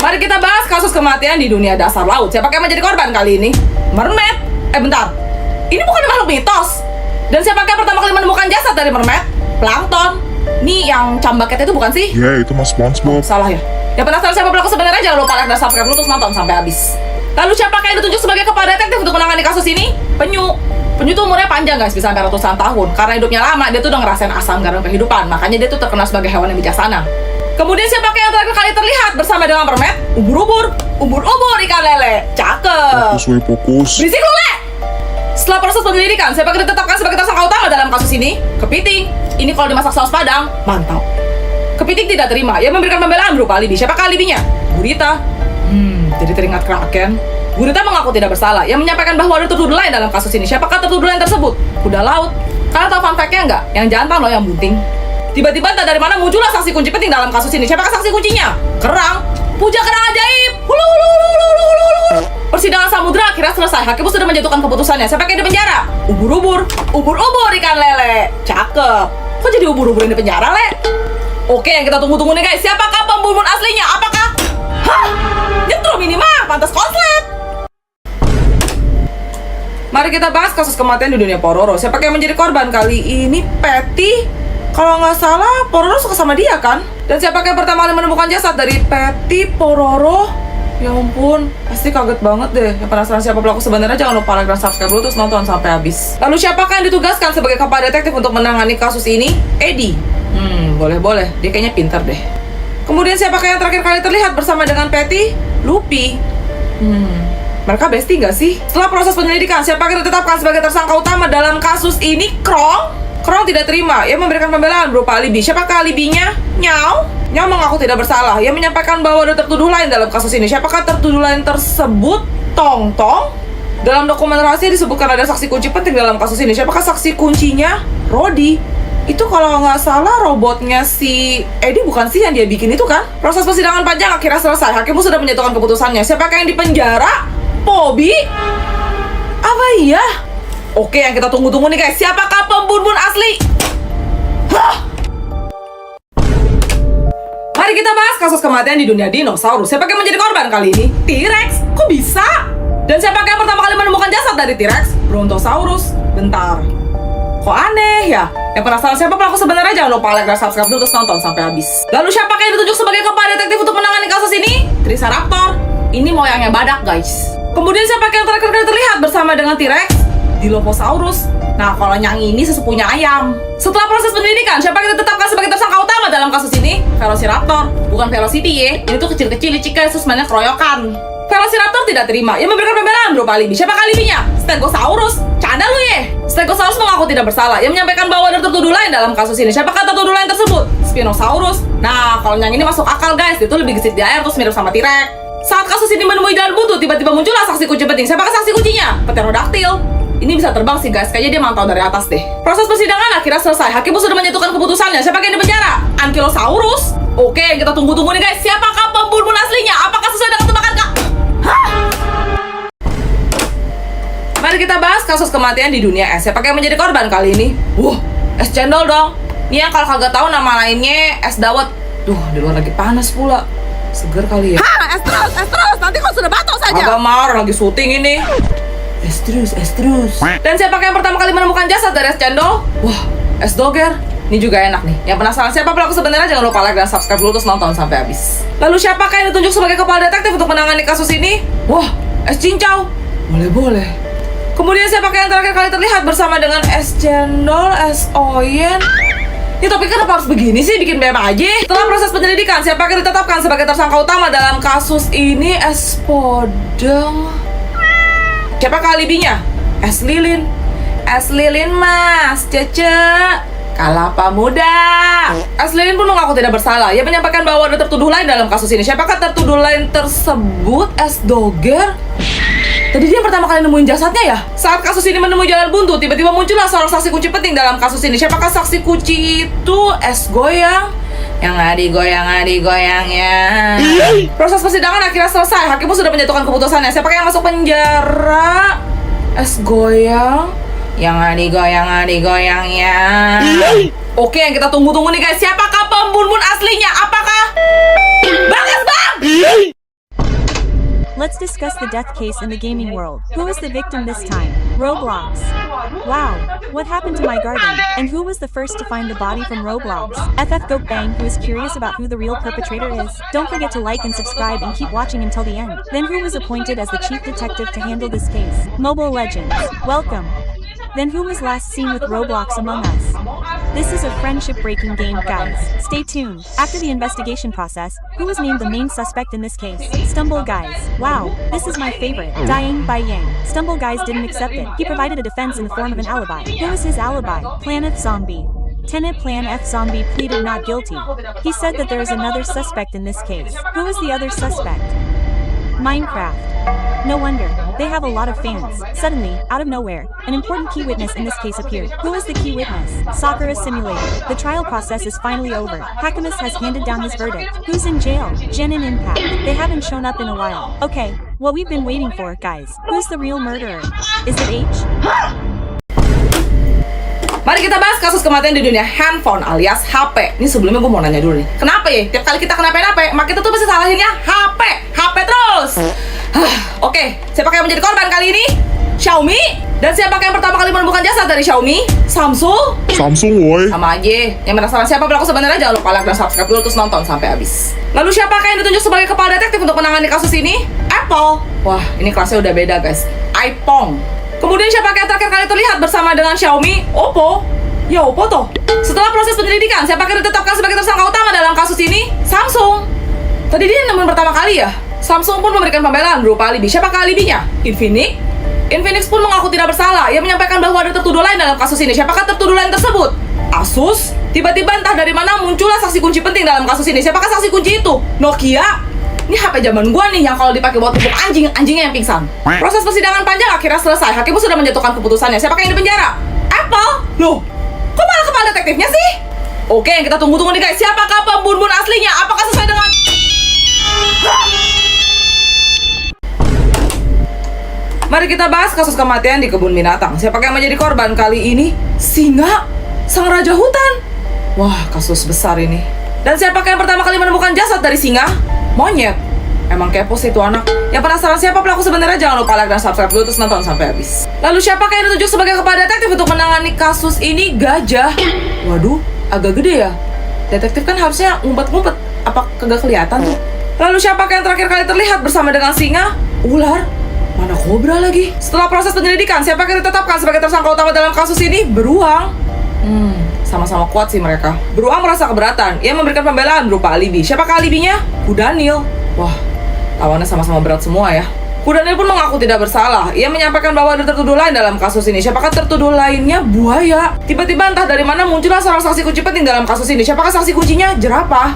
Mari kita bahas kasus kematian di dunia dasar laut. Siapa yang menjadi korban kali ini? Mermaid? Bentar. Ini bukan makhluk mitos. Dan siapa yang pertama kali menemukan jasad dari mermaid? Plankton. Nih yang cambaketnya itu bukan sih? Ya, itu Mas SpongeBob. Salah ya? Yang penasaran siapa pelaku sebenarnya? Jangan lupa like dan subscribe dulu terus nonton sampai habis. Lalu siapa yang ditunjuk sebagai kepala detektif untuk menangani kasus ini? Penyu. Penyu tuh umurnya panjang guys, bisa sampai ratusan tahun. Karena hidupnya lama, dia tuh udah ngerasain asam garam kehidupan. Makanya dia tuh terkenal sebagai hewan yang bijaksana. Kemudian siapa yang terakhir kali terlihat bersama dengan mermaid? Ubur-ubur. Ubur-ubur ikan lele. Cakep. Fokus, fokus. Berisik lu, Le! Setelah proses penyelidikan, siapa yang ditetapkan sebagai tersangka utama dalam kasus ini? Kepiting. Ini kalau dimasak saus padang, mantap. Kepiting tidak terima, ia memberikan pembelaan berupa alibi. Siapakah alibinya? Gurita. Jadi teringat Kraken. Gurita mengaku tidak bersalah. Ia menyampaikan bahwa ada tertuduh lain dalam kasus ini. Siapakah tertuduh lain tersebut? Kuda laut. Kalian tahu fun fact-nya nggak? Yang jantan loh yang bunting. Tiba-tiba entah dari mana muncullah saksi kunci penting dalam kasus ini. Siapakah saksi kuncinya? Kerang. Puja kerang ajaib. Hulu hulu hulu hulu hulu hulu. Persidangan samudra akhirnya selesai. Hakim sudah menjatuhkan keputusannya. Siapa yang di penjara? Ubur-ubur. Ubur-ubur ikan lele. Cakep. Kok jadi ubur-ubur yang di penjara, Le? Oke, yang kita tunggu-tunggu nih guys. Siapakah pembunuh aslinya? Apakah? Hah? Nyetrum ini mah. Pantas konslet. Mari kita bahas kasus kematian di dunia Pororo. Siapa yang menjadi korban kali ini? Patty. Kalau nggak salah, Pororo suka sama dia kan? Dan siapa yang pertama kali menemukan jasad dari Patty Pororo? Ya ampun, pasti kaget banget deh. Yang penasaran siapa pelaku sebenarnya, jangan lupa like dan subscribe dulu terus nonton sampai habis. Lalu siapakah yang ditugaskan sebagai kepala detektif untuk menangani kasus ini? Eddie. Boleh-boleh, dia kayaknya pintar deh. Kemudian siapakah yang terakhir kali terlihat bersama dengan Patty? Luffy. Mereka bestie nggak sih? Setelah proses penyelidikan, siapa yang ditetapkan sebagai tersangka utama dalam kasus ini? Krong. Krong tidak terima. Ia memberikan pembelaan berupa alibi. Siapakah alibinya? Nyao. Nyao mengaku tidak bersalah. Ia menyampaikan bahwa ada tertuduh lain dalam kasus ini. Siapakah tertuduh lain tersebut? Tong Tong. Dalam dokumen rahasia disebutkan ada saksi kunci penting dalam kasus ini. Siapakah saksi kuncinya? Rodi. Itu kalau nggak salah robotnya si Eddie bukan sih yang dia bikin itu kan? Proses persidangan panjang akhirnya selesai. Hakim sudah menjatuhkan keputusannya. Siapakah yang di penjara? Pobi? Apa iya? Oke, yang kita tunggu-tunggu nih guys. Siapakah pembunuh asli? Hah? Mari kita bahas kasus kematian di dunia dinosaurus. Siapa yang menjadi korban kali ini? T-Rex. Kok bisa? Dan siapa yang pertama kali menemukan jasad dari T-Rex? Brontosaurus. Bentar. Kok aneh ya? Yang penasaran siapa pelaku sebenarnya, jangan lupa like dan subscribe dulu terus nonton sampai habis. Lalu siapa yang ditunjuk sebagai kepala detektif untuk menangani kasus ini? Triceratops. Ini moyangnya badak guys. Kemudian siapa yang terakhir kali terlihat bersama dengan T-Rex? Dilophosaurus. Nah, kalau yang ini sesepunya ayam. Setelah proses penyelidikan, siapa yang ditetapkan sebagai tersangka utama dalam kasus ini? Velociraptor. Bukan Velocity ya. Ini tuh kecil-kecil licik guys, terus mainnya keroyokan. Velociraptor tidak terima. Ia memberikan pembelaan berupa alibi. Siapa alibinya? Stegosaurus. Canda lu ya. Stegosaurus mengaku tidak bersalah. Ia menyampaikan bahwa ada tertuduh lain dalam kasus ini. Siapakah tertuduh lain tersebut? Spinosaurus. Nah, kalau yang ini masuk akal guys. Itu lebih gesit di air terus mirip sama T-Rex. Saat kasus ini menemui jalan buntu, tiba-tiba muncullah saksi kunci penting. Siapakah saksi kuncinya? Pterodactyl. Ini bisa terbang sih guys, kayaknya dia mantau dari atas deh. Proses persidangan akhirnya selesai. Hakim sudah menjatuhkan keputusannya. Siapa yang di penjara? Ankylosaurus. Oke, kita tunggu-tunggu nih guys. Siapakah pembunuh aslinya? Apakah sesuai dengan tebakan Kak? Hah? Mari kita bahas kasus kematian di dunia es. Siapa yang menjadi korban kali ini? Es cendol dong. Ini yang kalau kagak tahu nama lainnya es dawet. Di luar lagi panas pula. Seger kali ya. Es terus. Nanti kau sudah batuk saja. Agak marah, lagi syuting ini. Es terus. Dan siapa yang pertama kali menemukan jasad dari es cendol? Es doger. Ini juga enak nih. Yang penasaran siapa pelaku sebenarnya, jangan lupa like dan subscribe dulu terus nonton sampai habis. Lalu siapakah yang ditunjuk sebagai kepala detektif untuk menangani kasus ini? Es cincau. Boleh. Kemudian siapakah yang terakhir kali terlihat bersama dengan es cendol, es oyen? Ini topik kenapa harus begini sih, bikin meme aja. Setelah proses penyelidikan, siapa yang ditetapkan sebagai tersangka utama dalam kasus ini? Es podeng. Siapakah alibinya? Es lilin. Es lilin mas, Cece. Kalapa muda. Es lilin pun mengaku tidak bersalah. Ia menyampaikan bahwa ada tertuduh lain dalam kasus ini. Siapakah tertuduh lain tersebut? Es doger. Tadi dia pertama kali nemuin jasadnya ya? Saat kasus ini menemui jalan buntu, tiba-tiba muncullah seorang saksi kunci penting dalam kasus ini. Siapakah saksi kunci itu? Es goyang. Yang goyang-goyangnya. Proses persidangan akhirnya selesai. Hakim sudah menjatuhkan keputusannya. Siapakah yang masuk penjara? Es goyang. Yang goyang-goyangnya. Oke, yang kita tunggu-tunggu nih guys. Siapakah pembunuh aslinya? Apakah Bagas Bang? let's discuss the death case in the gaming world. Who was the victim this time? Roblox. Wow, what happened to my garden? And who was the first to find the body from Roblox? FF Goat Bang, who is curious about who the real perpetrator is. Don't forget to like and subscribe and keep watching until the end. Then who was appointed as the chief detective to handle this case? Mobile Legends. Welcome. Then who was last seen with Roblox Among Us? This is a friendship-breaking game, guys. Stay tuned. After the investigation process, who was named the main suspect in this case? Stumble Guys. Wow, this is my favorite. Dying by Yang. Stumble Guys didn't accept it. He provided a defense in the form of an alibi. Who was his alibi? Plan F Zombie. Tenet Plan F Zombie pleaded not guilty. He said that there is another suspect in this case. Who is the other suspect? Minecraft. No wonder, they have a lot of fans. Suddenly, out of nowhere, an important key witness in this case appeared. Who is the key witness? Sakura Simulator. The trial process is finally over. Hakamus has handed down his verdict. Who's in jail? Gen and Impact. They haven't shown up in a while. Okay, what we've been waiting for, guys. Who's the real murderer? Is it H? Mari kita bahas kasus kematian di dunia handphone alias HP. Ini sebelumnya gue mau nanya dulu nih. Kenapa ya? Tiap kali kita kenapa-napa, mak kita tuh pasti salahinnya HP. HP terus. Oke, siapa yang menjadi korban kali ini? Xiaomi. Dan siapa yang pertama kali menemukan jasad dari Xiaomi? Samsung. Samsung, woi. Sama aja. Yang penasaran siapa pelaku sebenarnya, jangan lupa like dan subscribe dulu terus nonton sampai habis. Lalu siapa yang ditunjuk sebagai kepala detektif untuk menangani kasus ini? Apple. Wah, ini kelasnya udah beda, guys. iPhone. Kemudian siapa yang terakhir kali terlihat bersama dengan Xiaomi? Oppo. Ya Oppo toh. Setelah proses penyelidikan, siapa yang ditetapkan sebagai tersangka utama dalam kasus ini? Samsung. Tadi dia nemuin pertama kali ya. Samsung pun memberikan pembelaan berupa alibi. Siapa alibinya? Infinix. Infinix pun mengaku tidak bersalah. Ia menyampaikan bahwa ada tertuduh lain dalam kasus ini. Siapakah tertuduh lain tersebut? Asus. Tiba-tiba entah dari mana muncullah saksi kunci penting dalam kasus ini. Siapakah saksi kunci itu? Nokia. Ini HP zaman gua nih yang kalau dipakai buat pupuk anjing, anjingnya yang pingsan. Proses persidangan panjang akhirnya selesai. Hakim sudah menjatuhkan keputusannya. Siapakah yang di penjara? Apple. Loh, kok malah kepala detektifnya sih? Oke, yang kita tunggu-tunggu nih guys. Siapakah pembunuh aslinya? Apakah sesuai dengan... Mari kita bahas kasus kematian di kebun binatang. Siapakah yang menjadi korban kali ini? Singa, sang raja hutan. Wah, kasus besar ini. Dan siapakah yang pertama kali menemukan jasad dari singa? Monyet. Emang kepo sih itu anak. Yang penasaran siapa pelaku sebenarnya, jangan lupa like dan subscribe dulu terus nonton sampai habis. Lalu siapakah yang ditunjuk sebagai kepala detektif untuk menangani kasus ini? Gajah. Waduh, agak gede ya. Detektif kan harusnya ngumpet-ngumpet. Apa kagak kelihatan tuh? Lalu siapakah yang terakhir kali terlihat bersama dengan singa? Ular. Mana kobra lagi? Setelah proses penyelidikan, siapa yang ditetapkan sebagai tersangka utama dalam kasus ini? Beruang. Sama-sama kuat sih mereka. Beruang merasa keberatan. Ia memberikan pembelaan berupa alibi. Siapakah alibinya? Kudanil. Wah, lawannya sama-sama berat semua ya. Kudanil pun mengaku tidak bersalah. Ia menyampaikan bahwa ada tertuduh lain dalam kasus ini. Siapakah tertuduh lainnya? Buaya. Tiba-tiba entah dari mana muncullah seorang saksi kunci penting dalam kasus ini. Siapakah saksi kuncinya? Jerapah.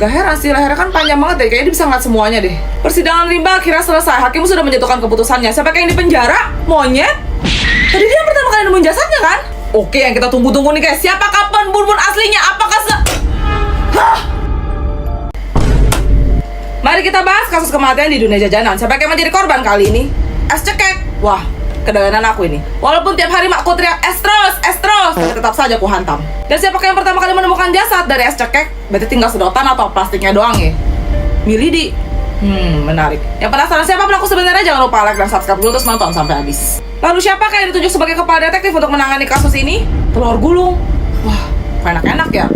Gak heran sih, lehernya kan panjang banget deh. Kayaknya dia bisa ngeliat semuanya deh. Persidangan rimba akhirnya selesai. Hakim sudah menjatuhkan keputusannya. Siapa yang di penjara? Monyet. Tadi dia yang pertama kali nemuin jasadnya kan? Oke, yang kita tunggu-tunggu nih guys. Siapakah pembunuh aslinya? Apakah Mari kita bahas kasus kematian di dunia jajanan. Siapa yang menjadi korban kali ini? Es cekek. Wah, kedatangan aku ini. Walaupun tiap hari makku teriak es terus, tapi tetap saja ku hantam. Dan siapakah yang pertama kali menemukan jasad dari es cekek? Berarti tinggal sedotan atau plastiknya doang ya? Milidi. Menarik. Yang penasaran siapa pelaku sebenarnya, jangan lupa like dan subscribe dulu terus nonton sampai habis. Lalu siapakah yang ditunjuk sebagai kepala detektif untuk menangani kasus ini? Telur gulung. Wah, enak-enak ya.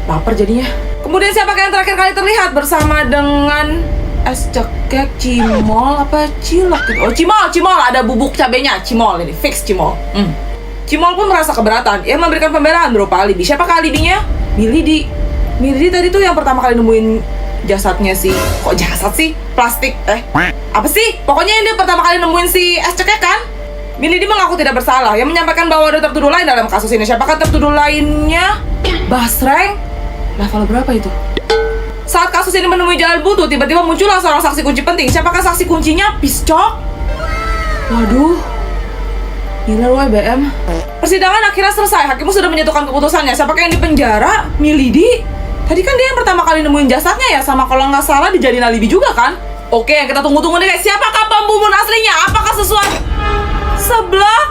Lapar jadinya. Kemudian siapakah yang terakhir kali terlihat bersama dengan es cekek, cimol, apa cilok gitu? Oh, cimol, ada bubuk cabenya, cimol ini, fix cimol. Cimol pun merasa keberatan. Ia memberikan pembelaan berupa alibi. Siapakah alibinya? Milidi. Milidi tadi tuh yang pertama kali nemuin jasadnya sih. Kok jasad sih? Plastik. Apa sih? Pokoknya yang dia pertama kali nemuin si es cekek kan? Milidi mengaku tidak bersalah. Yang menyampaikan bahwa ada tertuduh lain dalam kasus ini. Siapakah tertuduh lainnya? Basreng. Level berapa itu? Saat kasus ini menemui jalan buntu, tiba-tiba muncullah seorang saksi kunci penting. Siapakah saksi kuncinya? Piscok. Waduh, gila lu BM. Persidangan akhirnya selesai. Hakim sudah menjatuhkan keputusannya. Siapakah yang di penjara? Milidi. Tadi kan dia yang pertama kali nemuin jasadnya ya. Sama kalau nggak salah dijadiin alibi juga kan? Oke, yang kita tunggu-tunggu nih guys. Siapakah pembunuh aslinya? Apakah sesuai? Sebelah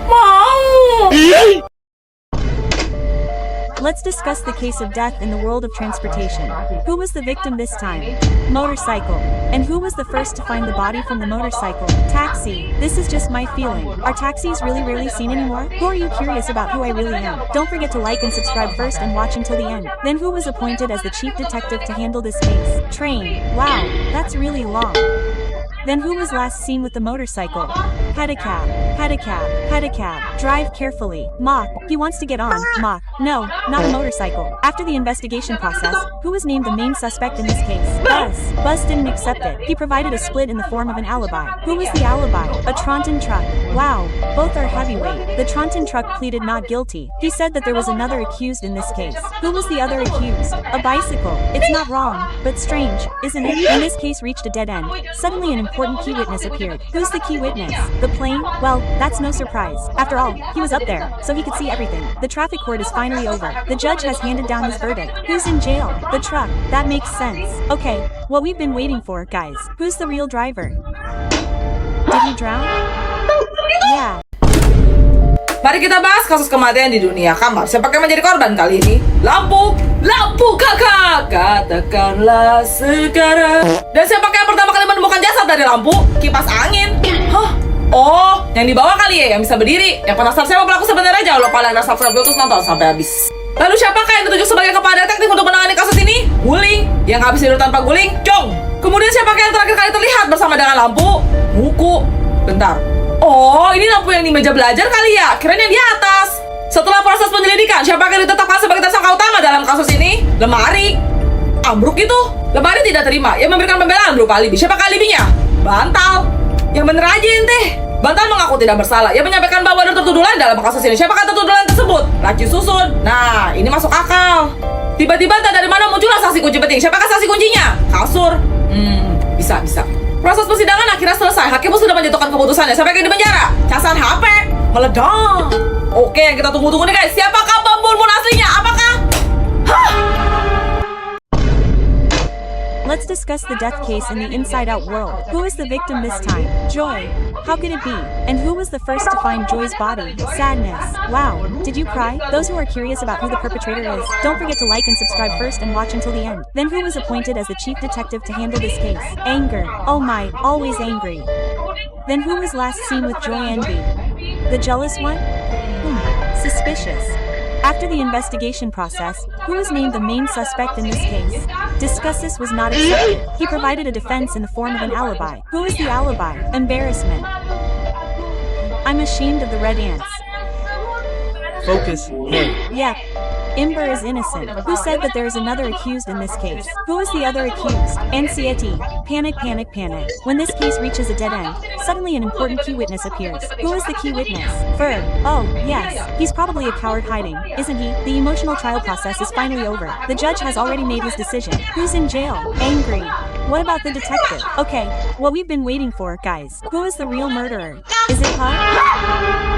mau. Let's discuss the case of death in the world of transportation. Who was the victim this time? Motorcycle. And who was the first to find the body from the motorcycle? Taxi. This is just my feeling. Are taxis really rarely seen anymore? Who are you curious about who I really am? Don't forget to like and subscribe first and watch until the end. Then who was appointed as the chief detective to handle this case? Train. Wow, that's really long. Then who was last seen with the motorcycle? Pedicab. Pedicab. Pedicab. Drive carefully. Mock. He wants to get on. Mock. No, not a motorcycle. After the investigation process, who was named the main suspect in this case? Bus. Bus didn't accept it. He provided a split in the form of an alibi. Who was the alibi? A Tronton truck. Wow, both are heavyweight. The Tronton truck pleaded not guilty. He said that there was another accused in this case. Who was the other accused? A bicycle. It's not wrong, but strange, isn't it? When this case reached a dead end, suddenly an important key witness appeared. Who's the key witness? The plane? Well, that's no surprise. After all, he was up there, so he could see everything. The traffic court is finally over. The judge has handed down his verdict. Who's in jail? The truck. That makes sense. Okay, what we've been waiting for, guys. Who's the real driver? Did he drown? Yeah. Mari kita bahas kasus kematian di dunia kamar. Siapa yang menjadi korban kali ini? Lampu, lampu kakak, katakanlah sekarang. Dan siapa yang pertama kali menemukan jasad dari lampu? Kipas angin. Hah? Oh, yang di bawah kali ya, yang bisa berdiri. Yang penasaran siapa pelaku sebenarnya, jangan lupa like dan subscribe dulu terus nonton sampai habis. Lalu siapakah yang ditunjuk sebagai kepala detektif untuk menangani kasus ini? Guling. Yang habis tidur tanpa guling, Chong. Kemudian siapakah yang terakhir kali terlihat bersama dengan lampu? Buku. Bentar. Oh, ini lampu yang di meja belajar kali ya? Kirain yang di atas. Setelah proses penyelidikan, siapa yang ditetapkan sebagai tersangka utama dalam kasus ini? Lemari. Ambruk itu. Lemari tidak terima. Yang memberikan pembelaan berupa alibi. Siapa alibinya? Bantal. Yang bener aja ente. Bantal mengaku tidak bersalah. Yang menyampaikan bahwa ada tertuduh lain dalam kasus ini. Siapa tertuduh lain tersebut? Laci susun. Nah, ini masuk akal. Tiba-tiba entah dari mana muncullah saksi kunci penting. Siapakah saksi kuncinya? Kasur. Bisa. Proses persidangan akhirnya selesai. Hakim pun sudah menjatuhkan keputusannya. Siapa yang di penjara? Casan HP. Meledak. Oke, yang kita tunggu-tunggu nih guys. Siapakah pembunuh aslinya? Apakah? Hah? Let's discuss the death case in the Inside Out world. Who is the victim this time? Joy. How could it be? And who was the first to find Joy's body? Sadness. Wow. Did you cry? Those who are curious about who the perpetrator is, don't forget to like and subscribe first and watch until the end. Then who was appointed as the chief detective to handle this case? Anger. Oh my, always angry. Then who was last seen with Joy Envy? The jealous one? Suspicious. After the investigation process, who was named the main suspect in this case? Discussus was not accepted. He provided a defense in the form of an alibi. Who is the alibi? Embarrassment. I'm ashamed of the red ants. Focus, hey. Yep. Imber is innocent. Who said that there is another accused in this case? Who is the other accused? Anxiety. Panic. When this case reaches a dead end, suddenly an important key witness appears. Who is the key witness? Fur. Oh, yes. He's probably a coward hiding, isn't he? The emotional trial process is finally over. The judge has already made his decision. Who's in jail? Angry. What about the detective? Okay, what we've been waiting for, guys. Who is the real murderer? Is it Puck?